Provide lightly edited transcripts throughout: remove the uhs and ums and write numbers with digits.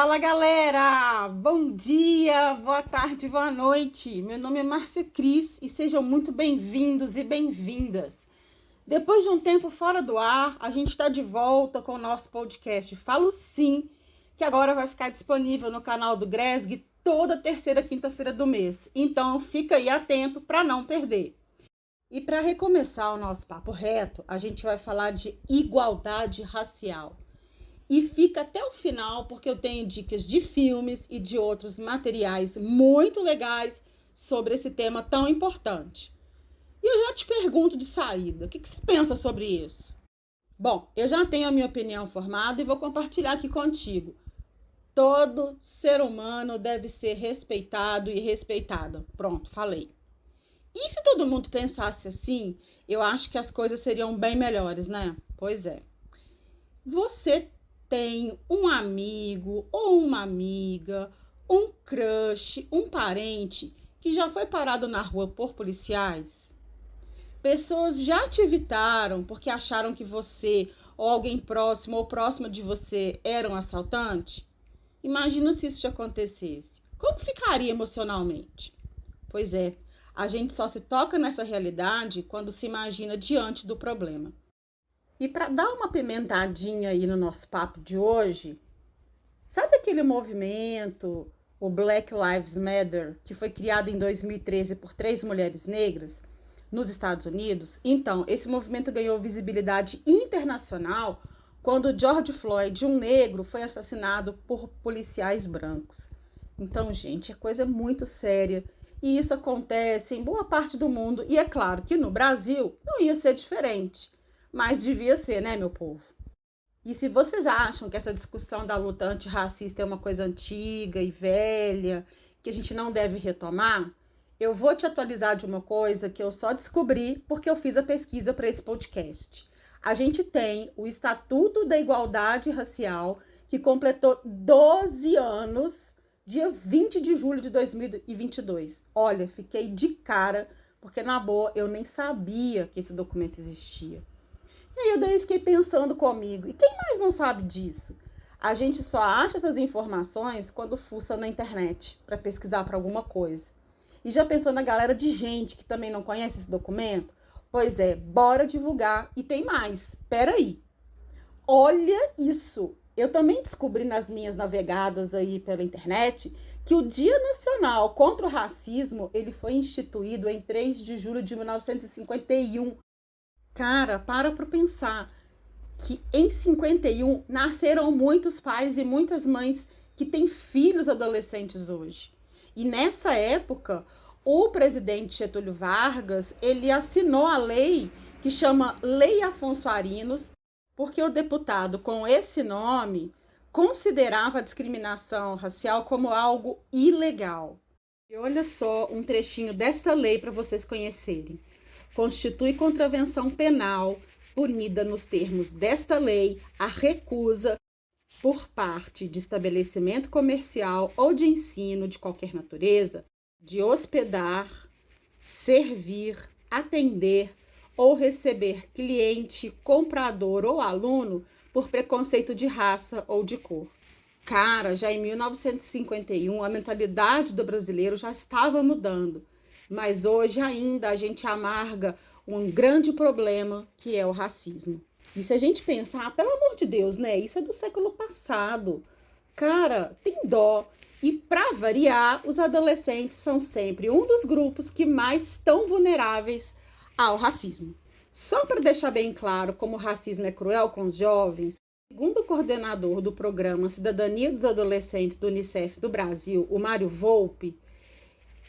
Fala galera, bom dia, boa tarde, boa noite. Meu nome é Márcia Cris e sejam muito bem-vindos e bem-vindas. Depois de um tempo fora do ar, a gente está de volta com o nosso podcast Falo Sim, que agora vai ficar disponível no canal do Gresg toda terceira quinta-feira do mês. Então fica aí atento para não perder. E para recomeçar o nosso papo reto, a gente vai falar de igualdade racial. E fica até o final, porque eu tenho dicas de filmes e de outros materiais muito legais sobre esse tema tão importante. E eu já te pergunto de saída, o que você pensa sobre isso? Bom, eu já tenho a minha opinião formada e vou compartilhar aqui contigo. Todo ser humano deve ser respeitado e respeitada. Pronto, falei. E se todo mundo pensasse assim, eu acho que as coisas seriam bem melhores, né? Pois é. Você tem um amigo ou uma amiga, um crush, um parente que já foi parado na rua por policiais? Pessoas já te evitaram porque acharam que você ou alguém próximo ou próxima de você era um assaltante? Imagina se isso te acontecesse. Como ficaria emocionalmente? Pois é, a gente só se toca nessa realidade quando se imagina diante do problema. E para dar uma pimentadinha aí no nosso papo de hoje, sabe aquele movimento, o Black Lives Matter, que foi criado em 2013 por 3 mulheres negras nos Estados Unidos? Então, esse movimento ganhou visibilidade internacional quando George Floyd, um negro, foi assassinado por policiais brancos. Então, gente, é coisa muito séria. E isso acontece em boa parte do mundo. E é claro que no Brasil não ia ser diferente. Mas devia ser, né, meu povo? E se vocês acham que essa discussão da luta antirracista é uma coisa antiga e velha, que a gente não deve retomar, eu vou te atualizar de uma coisa que eu só descobri porque eu fiz a pesquisa para esse podcast. A gente tem o Estatuto da Igualdade Racial, que completou 12 anos, dia 20 de julho de 2022. Olha, fiquei de cara, porque na boa eu nem sabia que esse documento existia. E aí eu daí fiquei pensando comigo, e quem mais não sabe disso? A gente só acha essas informações quando fuça na internet para pesquisar para alguma coisa. E já pensou na galera de gente que também não conhece esse documento? Pois é, bora divulgar. E tem mais. Peraí. Olha isso. Eu também descobri nas minhas navegadas aí pela internet que o Dia Nacional contra o Racismo, ele foi instituído em 3 de julho de 1951. Cara, para pensar que em 51 nasceram muitos pais e muitas mães que têm filhos adolescentes hoje. E nessa época, o presidente Getúlio Vargas, ele assinou a lei que chama Lei Afonso Arinos, porque o deputado com esse nome considerava a discriminação racial como algo ilegal. E olha só um trechinho desta lei para vocês conhecerem. Constitui contravenção penal, punida nos termos desta lei, a recusa por parte de estabelecimento comercial ou de ensino de qualquer natureza de hospedar, servir, atender ou receber cliente, comprador ou aluno por preconceito de raça ou de cor. Cara, já em 1951, a mentalidade do brasileiro já estava mudando. Mas hoje ainda a gente amarga um grande problema que é o racismo. E se a gente pensar, pelo amor de Deus, né? Isso é do século passado. Cara, tem dó. E para variar, os adolescentes são sempre um dos grupos que mais estão vulneráveis ao racismo. Só para deixar bem claro como o racismo é cruel com os jovens, segundo o coordenador do programa Cidadania dos Adolescentes do Unicef do Brasil, o Mário Volpe,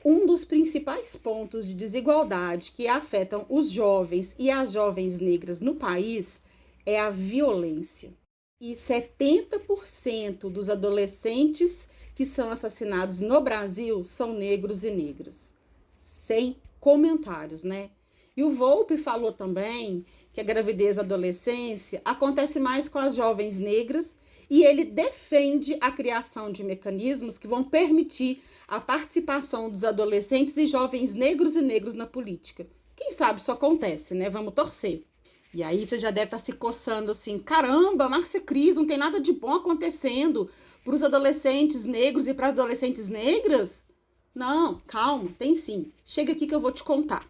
um dos principais pontos de desigualdade que afetam os jovens e as jovens negras no país é a violência. E 70% dos adolescentes que são assassinados no Brasil são negros e negras. Sem comentários, né? E o Volpe falou também que a gravidez e a adolescência acontece mais com as jovens negras e ele defende a criação de mecanismos que vão permitir a participação dos adolescentes e jovens negros e negros na política. Quem sabe isso acontece, né? Vamos torcer. E aí você já deve estar se coçando assim, caramba, Márcia Cris, não tem nada de bom acontecendo. para os adolescentes negros e para as adolescentes negras? Não, calma, tem sim. Chega aqui que eu vou te contar.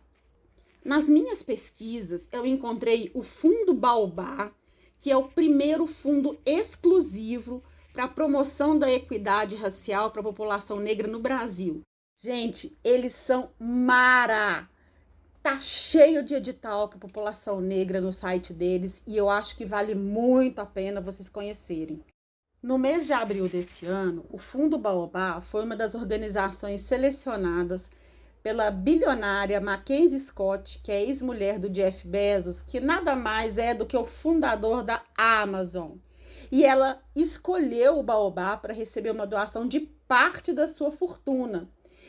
Nas minhas pesquisas, eu encontrei o Fundo Baobá, que é o primeiro fundo exclusivo para a promoção da equidade racial para a população negra no Brasil. Gente, eles são mara! Tá cheio de edital para a população negra no site deles e eu acho que vale muito a pena vocês conhecerem. No mês de abril desse ano, o Fundo Baobá foi uma das organizações selecionadas pela bilionária Mackenzie Scott, que é ex-mulher do Jeff Bezos, que nada mais é do que o fundador da Amazon. E ela escolheu o Baobá para receber uma doação de parte da sua fortuna.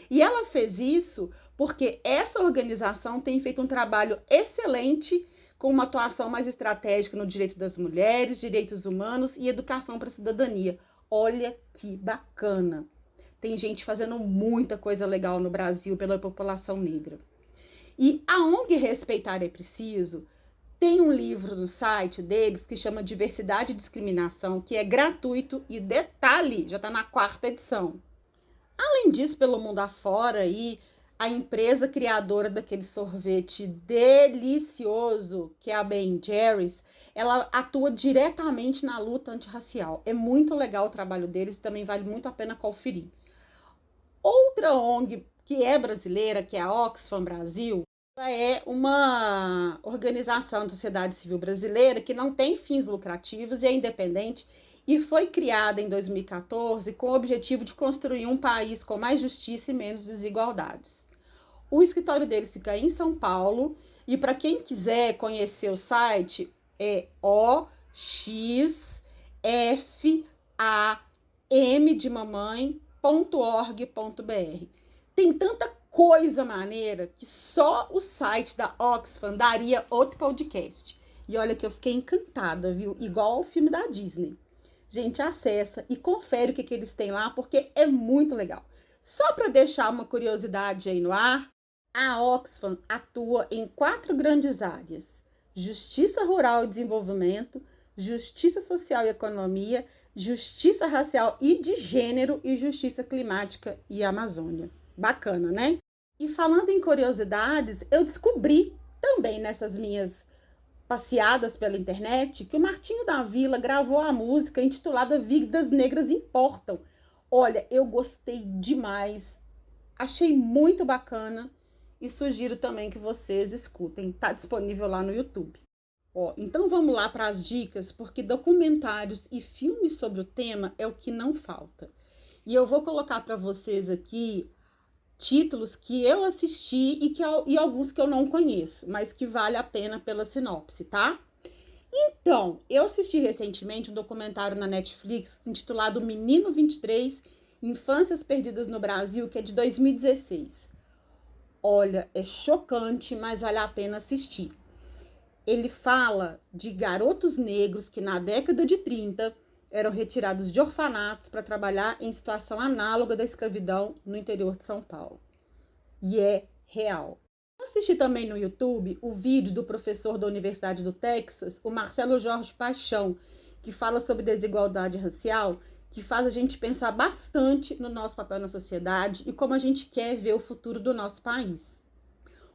E ela fez isso porque essa organização tem feito um trabalho excelente com uma atuação mais estratégica no direito das mulheres, direitos humanos e educação para a cidadania. Olha que bacana! Tem gente fazendo muita coisa legal no Brasil pela população negra. E a ONG Respeitar é Preciso tem um livro no site deles que chama Diversidade e Discriminação, que é gratuito e detalhe, já está na 4ª edição. Além disso, pelo mundo afora, aí, a empresa criadora daquele sorvete delicioso, que é a Ben Jerry's, ela atua diretamente na luta antirracial. É muito legal o trabalho deles e também vale muito a pena conferir. Outra ONG que é brasileira, que é a Oxfam Brasil, ela é uma organização da sociedade civil brasileira que não tem fins lucrativos e é independente e foi criada em 2014 com o objetivo de construir um país com mais justiça e menos desigualdades. O escritório deles fica em São Paulo e para quem quiser conhecer o site é oxfam de mamãe.org.br. Tem tanta coisa maneira que só o site da Oxfam daria outro podcast. E olha que eu fiquei encantada, viu? Igual ao filme da Disney. Gente, acessa e confere o que eles têm lá, porque é muito legal. Só para deixar uma curiosidade aí no ar, a Oxfam atua em 4 grandes áreas: justiça rural e desenvolvimento, justiça social e economia, justiça racial e de gênero e justiça climática e Amazônia. Bacana, né? E falando em curiosidades, eu descobri também nessas minhas passeadas pela internet que o Martinho da Vila gravou a música intitulada Vidas Negras Importam. Olha, eu gostei demais, achei muito bacana e sugiro também que vocês escutem. Tá disponível lá no YouTube. Ó, então vamos lá para as dicas, porque documentários e filmes sobre o tema é o que não falta. E eu vou colocar para vocês aqui títulos que eu assisti e alguns que eu não conheço, mas que vale a pena pela sinopse, tá? Então, eu assisti recentemente um documentário na Netflix intitulado Menino 23, Infâncias Perdidas no Brasil, que é de 2016. Olha, é chocante, mas vale a pena assistir. Ele fala de garotos negros que na década de 30 eram retirados de orfanatos para trabalhar em situação análoga da escravidão no interior de São Paulo. E é real. Eu assisti também no YouTube o vídeo do professor da Universidade do Texas, o Marcelo Jorge Paixão, que fala sobre desigualdade racial, que faz a gente pensar bastante no nosso papel na sociedade e como a gente quer ver o futuro do nosso país.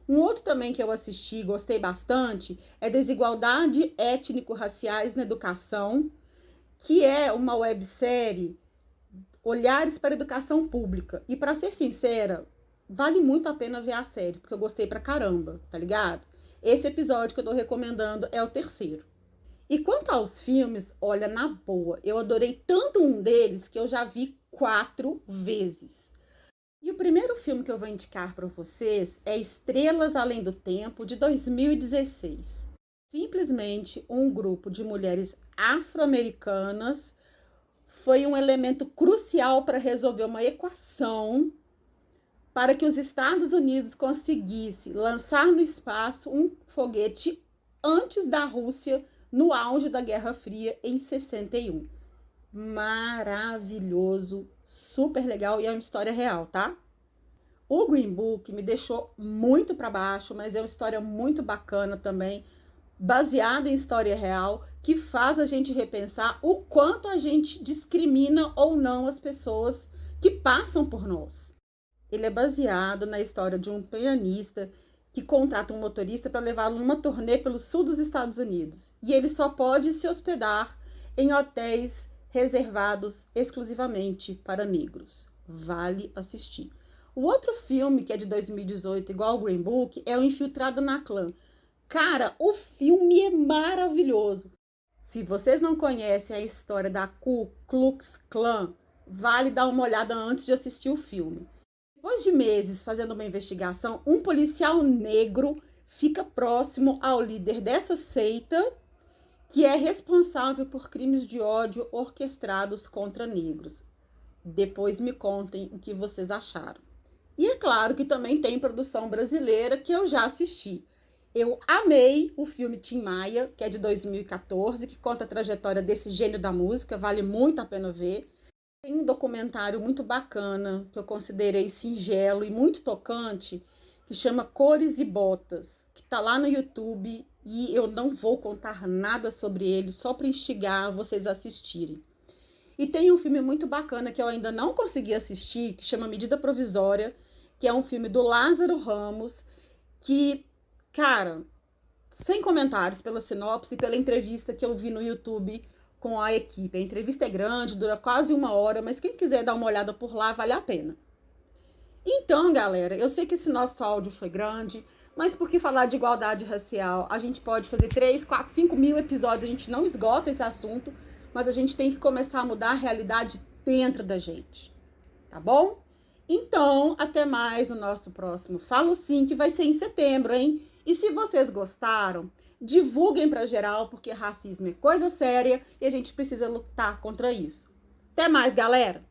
Um outro também que eu assisti e gostei bastante é Desigualdade Étnico-Raciais na Educação, que é uma websérie Olhares para a Educação Pública. E para ser sincera, vale muito a pena ver a série, porque eu gostei pra caramba, tá ligado? Esse episódio que eu tô recomendando é o 3º. E quanto aos filmes, olha, na boa, eu adorei tanto um deles que eu já vi 4 vezes. E o primeiro filme que eu vou indicar para vocês é Estrelas Além do Tempo, de 2016. Simplesmente um grupo de mulheres afro-americanas foi um elemento crucial para resolver uma equação para que os Estados Unidos conseguissem lançar no espaço um foguete antes da Rússia, no auge da Guerra Fria, em 61. Maravilhoso, super legal e é uma história real, tá? O Green Book me deixou muito para baixo, mas é uma história muito bacana também, baseado em história real, que faz a gente repensar o quanto a gente discrimina ou não as pessoas que passam por nós. Ele é baseado na história de um pianista que contrata um motorista para levá-lo numa turnê pelo sul dos Estados Unidos. E ele só pode se hospedar em hotéis reservados exclusivamente para negros. Vale assistir. O outro filme, que é de 2018, igual ao Green Book, é O Infiltrado na Clã. Cara, o filme é maravilhoso. Se vocês não conhecem a história da Ku Klux Klan, vale dar uma olhada antes de assistir o filme. Depois de meses fazendo uma investigação, um policial negro fica próximo ao líder dessa seita, que é responsável por crimes de ódio orquestrados contra negros. Depois me contem o que vocês acharam. E é claro que também tem produção brasileira que eu já assisti. Eu amei o filme Tim Maia, que é de 2014, que conta a trajetória desse gênio da música, vale muito a pena ver. Tem um documentário muito bacana, que eu considerei singelo e muito tocante, que chama Cores e Botas, que está lá no YouTube e eu não vou contar nada sobre ele, só para instigar vocês a assistirem. E tem um filme muito bacana que eu ainda não consegui assistir, que chama Medida Provisória, que é um filme do Lázaro Ramos, que, cara, sem comentários pela sinopse e pela entrevista que eu vi no YouTube com a equipe. A entrevista é grande, dura quase 1 hora, mas quem quiser dar uma olhada por lá, vale a pena. Então, galera, eu sei que esse nosso áudio foi grande, mas porque falar de igualdade racial, a gente pode fazer 3, 4, 5 mil episódios, a gente não esgota esse assunto, mas a gente tem que começar a mudar a realidade dentro da gente, tá bom? Então, até mais no nosso próximo Falo Sim, que vai ser em setembro, hein? E se vocês gostaram, divulguem para geral, porque racismo é coisa séria e a gente precisa lutar contra isso. Até mais, galera!